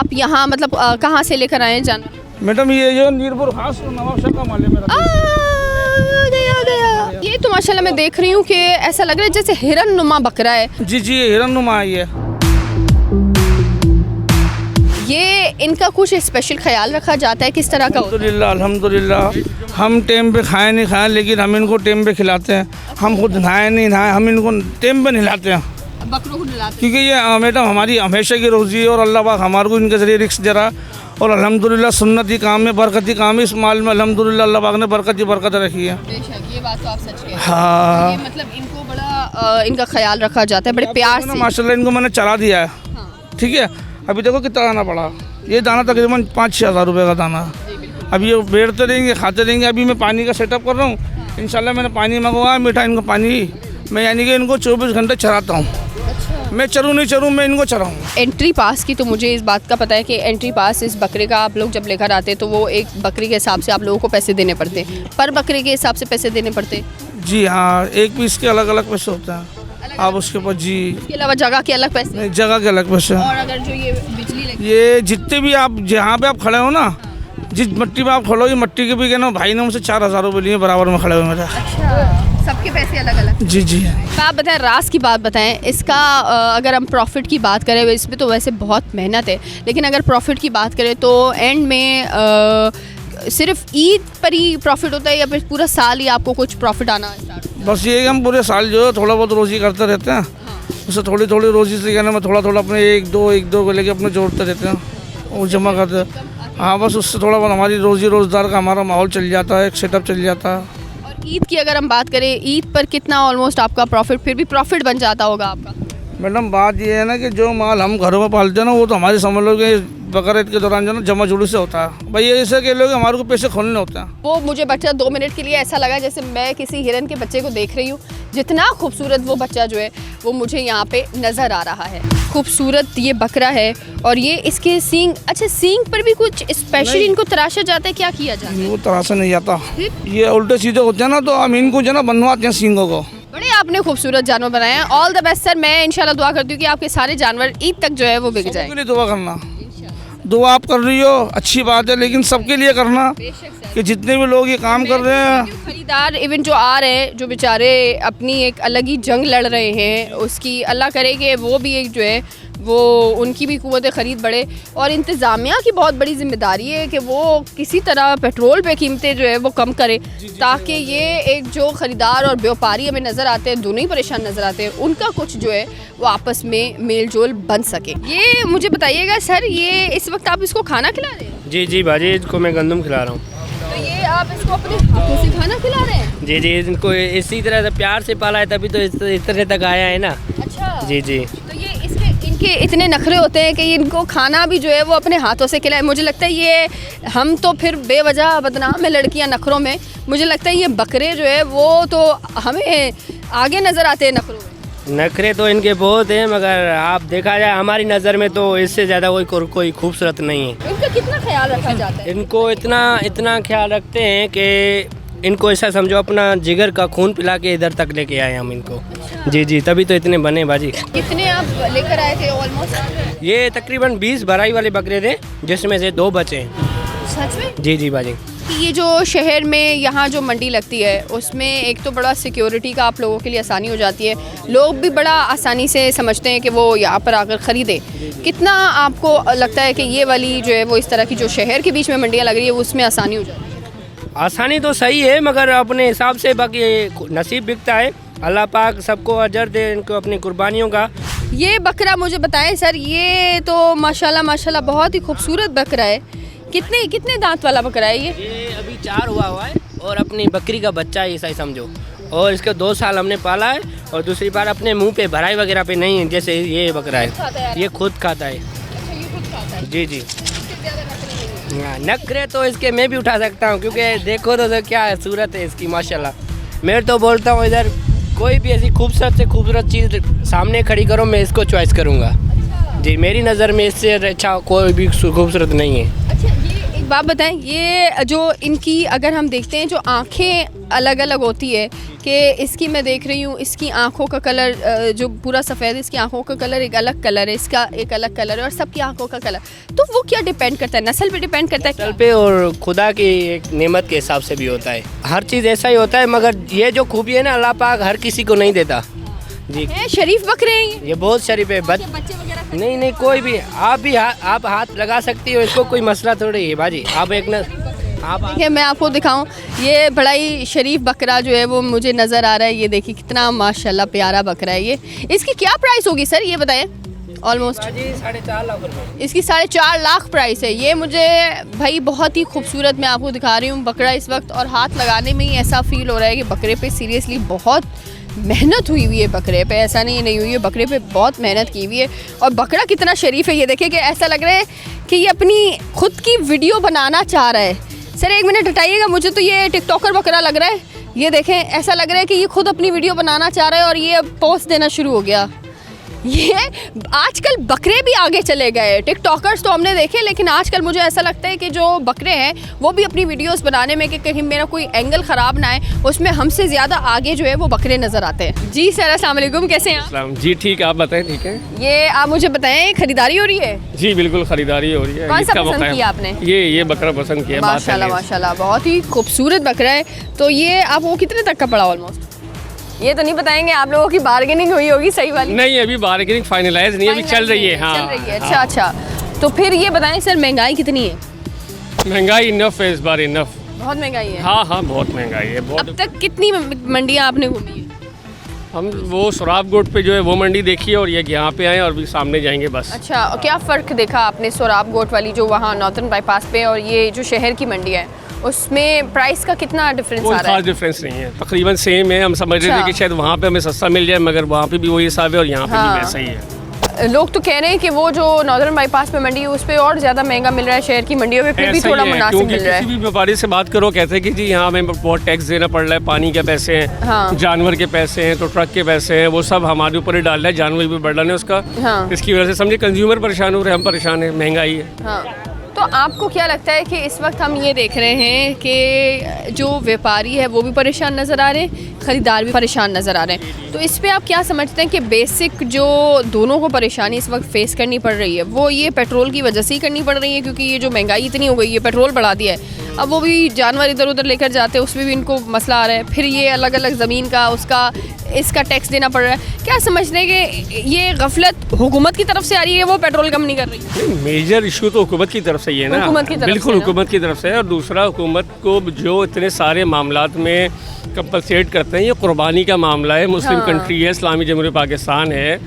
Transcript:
आप यहाँ मतलब कहाँ से लेकर आए हैं जानवर? मैडम ये जो नीरपुर खास नवाबशाह का माल है मेरा। गया। ये तो माशाल्लाह मैं देख रही हूँ कि ऐसा लग रहा है जैसे हिरन नुमा बकरा है। जी जी हिरन नुमा है ये इनका कुछ स्पेशल ख्याल रखा जाता है, किस तरह का? अल्हम्दुलिल्लाह अल्हम्दुलिल्लाह। हम टाइम पे खाए नहीं खाए लेकिन हम इनको टाइम पे खिलाते हैं। हम खुद नहाए नहीं नहाए हम इनको टाइम पे नहलाते हैं, बकरों को नहलाते क्योंकि ये मैडम हमारी हमेशा की रोज़ी है और अल्लाह पाक हमारे को इनके ज़रिए रिस्क दे रहा और अल्हम्दुलिल्लाह सुन्नती काम में बरकती काम है। इस माल में अल्हम्दुलिल्लाह अल्लाह पाक ने बरकत ही बरकत रखी है। बेशक ये बात तो आप सच कह रहे हैं। हाँ ये मतलब इनको बड़ा इनका ख्याल रखा जाता है बड़े प्यार से। माशाल्लाह इनको मैंने चला दिया है, ठीक है। अभी देखो कितना दाना पड़ा, ये दाना तकरीबन 5-6 हज़ार रुपये का दाना। अब ये बैठते रहेंगे खाते रहेंगे। अभी मैं पानी का सेटअप कर रहा हूँ, इंशाल्लाह मैंने पानी मंगवाया मीठा इनको पानी। मैं यानी कि इनको 24 घंटे चराता हूँ। मैं चरूँ नहीं चरूँ मैं इनको चराऊँ। एंट्री पास की तो मुझे इस बात का पता है कि एंट्री पास इस बकरे का आप लोग जब लेकर आते हैं तो वो एक बकरी के हिसाब से आप लोगों को पैसे देने पड़ते हैं, पर बकरे के हिसाब से पैसे देने पड़ते हैं। जी हाँ, एक पीस के अलग अलग पैसे होते हैं। आप उसके ऊपर जी इसके अलावा जगह के अलग पैसे नहीं, जगह के अलग पैसे। और अगर जो ये बिजली लगी ये जितने भी आप जहाँ पे आप खड़े हो ना, जिस मट्टी में आप खड़े हो, ये मट्टी के भी कहना भाई ने मुझसे 4,000 रुपये लिए बराबर में खड़े हुए मेरे। सबके पैसे अलग अलग। जी जी तो आप बताएं रास की बात बताएं इसका। अगर हम प्रॉफिट की बात करें इसमें तो वैसे बहुत मेहनत है, लेकिन अगर प्रॉफिट की बात करें तो एंड में सिर्फ ईद पर ही प्रॉफिट होता है या फिर पूरा साल ही आपको कुछ प्रॉफिट आना स्टार्ट? बस ये कि हम पूरे साल जो है थोड़ा बहुत रोज़ी करते रहते हैं। उससे थोड़ी थोड़ी रोज़ी से कहना मैं थोड़ा थोड़ा अपने एक दो को लेके अपने जोड़ते रहते हैं और जमा करते हैं। हाँ बस उससे थोड़ा बहुत हमारी रोज़ी रोज़गार का हमारा माहौल चल जाता है, एक सेटअप चल जाता है। और ईद की अगर हम बात करें, ईद पर कितना ऑलमोस्ट आपका प्रॉफिट फिर भी प्रॉफिट बन जाता होगा आपका? मैडम बात ये है ना कि जो माल हम घरों में पालते हैं ना वो तो हमारे समझ लो कि बकरीद ईद के दौरान जो ना जमा जुड़ी से होता है। भाई ऐसे के लोग हमारे को पैसे खोलने होते हैं। वो मुझे बच्चा 2 मिनट के लिए ऐसा लगा जैसे मैं किसी हिरन के बच्चे को देख रही हूँ। जितना खूबसूरत वो बच्चा जो है वो मुझे यहाँ पे नज़र आ रहा है। खूबसूरत ये बकरा है और ये इसके सींग, अच्छा सींग पर भी कुछ स्पेशल इनको तराशा जाता है, क्या किया जाता है? वो तराशा नहीं जाता, ये उल्टे सीधे होते हैं ना तो हम इनको जो ना बनवाते हैं सींगों को। बड़े आपने खूबसूरत जानवर बनाए हैं। All the best sir. मैं इंशाल्लाह दुआ करती हूँ कि आपके सारे जानवर ईद तक जो है वो बिक जाए। सबके लिए दुआ करना, दुआ आप कर रही हो अच्छी बात है, लेकिन सबके लिए करना कि जितने भी लोग ये काम कर रहे हैं। खरीदार इवन जो आ रहे हैं, जो बेचारे अपनी एक अलग ही जंग लड़ रहे हैं, उसकी अल्लाह करे कि वो भी एक जो है वो उनकी भी कुव्वत ख़रीद बढ़े। और इंतज़ामिया की बहुत बड़ी ज़िम्मेदारी है कि वो किसी तरह पेट्रोल पे कीमतें जो है वो कम करे, ताकि ये एक जो ख़रीदार और व्यापारी हमें नज़र आते हैं दोनों ही परेशान नज़र आते हैं, उनका कुछ जो है वो आपस में मेल जोल बन सके। ये मुझे बताइएगा सर, ये इस वक्त आप इसको खाना खिला रहे हैं? जी जी बाजी, इसको मैं गंदम खिला रहा हूँ। तो ये आप इसको अपने हाथों से खाना खिला रहे हैं? जी जी, इनको इसी तरह से प्यार से पाला है तभी तो इस तरह तक आया है ना। अच्छा जी जी। तो ये इनके इतने नखरे होते हैं कि इनको खाना भी जो है वो अपने हाथों से खिलाए। मुझे लगता है ये हम तो फिर बेवजह बदनाम है लड़कियां नखरों में। मुझे लगता है ये बकरे जो है वो तो हमें आगे नज़र आते हैं नखरों में। नखरे तो इनके बहुत हैं, मगर आप देखा जाए हमारी नज़र में तो इससे ज़्यादा कोई खूबसूरत नहीं है। इनका कितना ख्याल रखा जाता है? इनको इतना ख्याल रखते हैं कि इनको ऐसा समझो अपना जिगर का खून पिला के इधर तक लेके आए हम इनको। अच्छा। जी जी, तभी तो इतने बने बाजी। कितने आप लेकर आए थे ऑलमोस्ट? ये तकरीबन 20 भराई वाले बकरे थे जिसमें से 2 बचे हैं। सच में? जी जी बाजी। ये जो शहर में यहाँ जो मंडी लगती है उसमें एक तो बड़ा सिक्योरिटी का आप लोगों के लिए आसानी हो जाती है, लोग भी बड़ा आसानी से समझते हैं कि वो यहाँ पर आकर ख़रीदे। कितना आपको लगता है कि ये वाली जो है वो इस तरह की जो शहर के बीच में मंडियाँ लग रही है उसमें आसानी हो जाती है? आसानी तो सही है, मगर अपने हिसाब से बाकी नसीब बिकता है। अल्लाह पाक सबको अजर दे इनको अपनी कुर्बानियों का। ये बकरा मुझे बताएं सर, ये तो माशाल्लाह माशाल्लाह बहुत ही खूबसूरत बकरा है। कितने दांत वाला बकरा है ये अभी 4 हुआ है और अपनी बकरी का बच्चा है, ऐसा ही समझो। और इसके 2 साल हमने पाला है और दूसरी बार अपने मुंह पे भराई वगैरह पे नहीं है, जैसे ये बकरा है ये खुद खाता है। अच्छा, ये खुद खाता है? जी जी। नखरे तो इसके मैं भी उठा सकता हूँ, क्योंकि देखो तो क्या सूरत है इसकी माशाल्लाह। मैं तो बोलता हूँ इधर कोई भी ऐसी खूबसूरत से खूबसूरत चीज़ सामने खड़ी करो मैं इसको चॉइस करूँगा। जी, मेरी नज़र में इससे अच्छा कोई भी खूबसूरत नहीं है। अच्छा, ये एक बात बताएं, ये जो इनकी अगर हम देखते हैं जो आंखें अलग अलग होती है कि इसकी मैं देख रही हूँ, इसकी आंखों का कलर जो पूरा सफ़ेद, इसकी आंखों का कलर एक अलग कलर है, इसका एक अलग कलर है और सबकी आंखों का कलर, तो वो क्या डिपेंड करता है? नस्ल पे डिपेंड करता है नस्ल पे और खुदा की एक नेमत के हिसाब से भी होता है। हर चीज़ ऐसा ही होता है, मगर ये जो खूबी है ना, अल्लाह पाक हर किसी को नहीं देता जी। है शरीफ बकरे हैं ये बहुत शरीफ है। बच्चे वगैरह नहीं नहीं, कोई भी आप हाथ लगा सकती हो, इसको कोई मसला थोड़ी है बाजी। आप एक न आप देखिए मैं आपको दिखाऊं, ये बड़ा ही शरीफ बकरा जो है वो मुझे नज़र आ रहा है। ये देखिए कितना माशाल्लाह प्यारा बकरा है ये। इसकी क्या प्राइस होगी सर, ये बताएं? ऑलमोस्ट 4.5 लाख रुपये। इसकी 4.5 लाख प्राइस है। ये मुझे भाई बहुत ही खूबसूरत मैं आपको दिखा रही हूँ बकरा इस वक्त, और हाथ लगाने में ही ऐसा फील हो रहा है कि बकरे पे सीरियसली बहुत मेहनत हुई हुई है। बकरे पे ऐसा नहीं हुई है, बकरे पे बहुत मेहनत की हुई है। और बकरा कितना शरीफ है, ये देखिए कि ऐसा लग रहा है कि ये अपनी खुद की वीडियो बनाना चाह रहा है। सर एक मिनट हटाइएगा, मुझे तो ये टिकटॉकर बकरा लग रहा है। ये देखें, ऐसा लग रहा है कि ये खुद अपनी वीडियो बनाना चाह रहा है और ये अब पोस्ट देना शुरू हो गया। ये आजकल बकरे भी आगे चले गए। टिकटॉकर्स तो हमने देखे, लेकिन आजकल मुझे ऐसा लगता है कि जो बकरे हैं वो भी अपनी वीडियोस बनाने में कि कहीं मेरा कोई एंगल ख़राब ना है, उसमें हमसे ज़्यादा आगे जो है वो बकरे नज़र आते हैं। जी सर अस्सलाम वालेकुम, कैसे हैं आप? जी ठीक, आप बताएं। ठीक है, ये आप मुझे बताएं, खरीदारी हो रही है? जी बिल्कुल खरीदारी हो रही है। कौन सा इसका पसंद मौका है। किया आपने? ये बकरा पसंद किया। माशाल्लाह माशाल्लाह, बहुत ही खूबसूरत बकरा है। तो ये आपको कितने तक का पड़ा ऑलमोस्ट? ये तो नहीं बताएंगे, आप लोगों की बार्गेनिंग हुई होगी सही वाली? नहीं, अभी बार्गेनिंग फाइनलाइज नहीं, अभी चल रही है। हाँ चल रही है। अच्छा अच्छा, तो फिर ये बताएं सर महंगाई कितनी है? महंगाई इनफ है इस बार, इनफ। बहुत महंगाई है। हाँ बहुत महंगाई है, बहुत। अब तक कितनी मंडियाँ आपने घूमी है? हम वो सोराब गोट पे जो है वो मंडी देखी है, और ये यहाँ पे आए और भी सामने जाएंगे बस। अच्छा, और क्या फ़र्क देखा आपने सोराब गोट वाली जो वहाँ नॉर्थन बाईपास पे और ये जो शहर की मंडी है, उसमें प्राइस का कितना डिफरेंस कोई आ रहा खास है? डिफरेंस नहीं है, तकरीबन सेम है। हम समझ रहे थे अच्छा। कि शायद वहाँ पे हमें सस्ता मिल जाए, मगर वहाँ पे भी वही हिसाब है और यहाँ पे हाँ। भी वैसा ही है। लोग तो कह रहे हैं कि वो जो नॉर्दर्न बाईपास पे मंडी है उस पे और ज़्यादा महंगा मिल रहा है, शहर की मंडियों में फिर भी ऐसा थोड़ा ही है, मुनासिब क्योंकि मिल रहा किसी है। भी व्यापारी से बात करो, कहते हैं कि जी यहाँ हमें बहुत टैक्स देना पड़ रहा है, पानी के पैसे हैं, हाँ। जानवर के पैसे हैं, तो ट्रक के पैसे हैं, वो सब हमारे ऊपर ही डाल रहा है, जानवर भी बढ़ रहा है उसका। हाँ। इसकी वजह से समझे कंज्यूमर परेशान हो रहे हैं, हम परेशान हैं, महंगाई है। हाँ, तो आपको क्या लगता है कि इस वक्त हम ये देख रहे हैं कि जो व्यापारी है वो भी परेशान नज़र आ रहे हैं, ख़रीदार भी परेशान नज़र आ रहे हैं, तो इस पे आप क्या समझते हैं कि बेसिक जो दोनों को परेशानी इस वक्त फेस करनी पड़ रही है वो ये पेट्रोल की वजह से ही करनी पड़ रही है? क्योंकि ये जो महंगाई इतनी हो गई है, पेट्रोल बढ़ा दिया है, अब वो भी जानवर इधर उधर लेकर जाते हैं, उसमें भी इनको मसला आ रहा है, फिर ये अलग अलग ज़मीन का उसका इसका टैक्स देना पड़ रहा है। क्या समझते हैं कि ये गफलत हुकूमत की तरफ से आ रही है, वो पेट्रोल कम नहीं कर रही है? मेजर इशू तो हुकूमत की तरफ से ही है ना, हुकूमत की तरफ बिल्कुल से ना। हुकूमत की तरफ से है। और दूसरा, हुकूमत को जो इतने सारे मामलात में कंपलसेट करते हैं, ये कुर्बानी का मामला है, मुस्लिम हाँ। कंट्री है, इस्लामी जमहूरियत पाकिस्तान है,